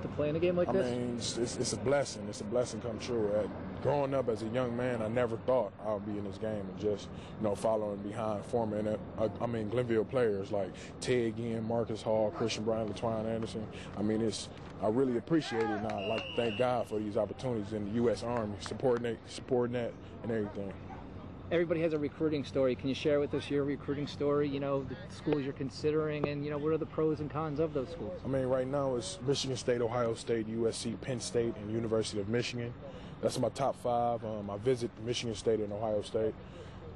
to play in a game like this? I mean, it's a blessing. It's a blessing come true. Growing up as a young man, I never thought I would be in this game and just, following behind former Glenville players like Ted Ginn, Marcus Hall, Christian Bryant, LaTwine Anderson. I mean, I really appreciate it, and I like to thank God for these opportunities in the U.S. Army, supporting that and everything. Everybody has a recruiting story. Can you share with us your recruiting story, the schools you're considering, and, what are the pros and cons of those schools? I mean, right now it's Michigan State, Ohio State, USC, Penn State, and University of Michigan. That's my top 5. I visit Michigan State and Ohio State.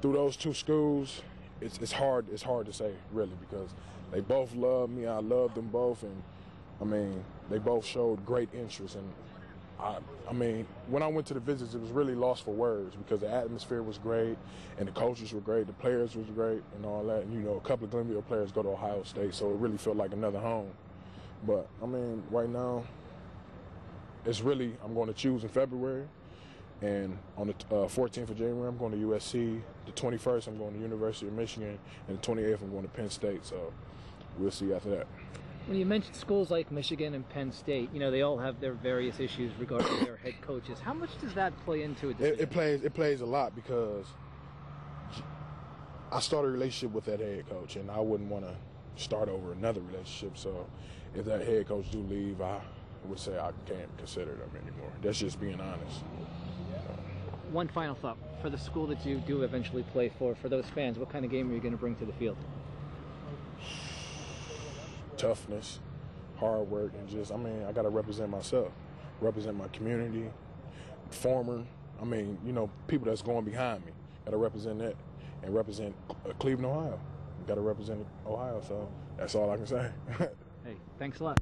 Through those 2 schools, it's hard to say, really, because they both love me. I love them both, and, they both showed great interest. And I mean, when I went to the visits, it was really lost for words because the atmosphere was great and the coaches were great, the players was great and all that. And, a couple of Glenville players go to Ohio State, so it really felt like another home. But, right now, it's really, I'm going to choose in February. And on the 14th of January, I'm going to USC. The 21st, I'm going to University of Michigan. And the 28th, I'm going to Penn State. So we'll see after that. When you mentioned schools like Michigan and Penn State, they all have their various issues regarding their head coaches. How much does that play into it? It plays a lot because I started a relationship with that head coach, and I wouldn't want to start over another relationship. So if that head coach do leave, I would say I can't consider them anymore. That's just being honest. One final thought. For the school that you do eventually play for those fans, what kind of game are you going to bring to the field? Toughness, hard work, and just, I got to represent myself, represent my community, people that's going behind me. Got to represent that and represent Cleveland, Ohio. Got to represent Ohio, so that's all I can say. Hey, thanks a lot.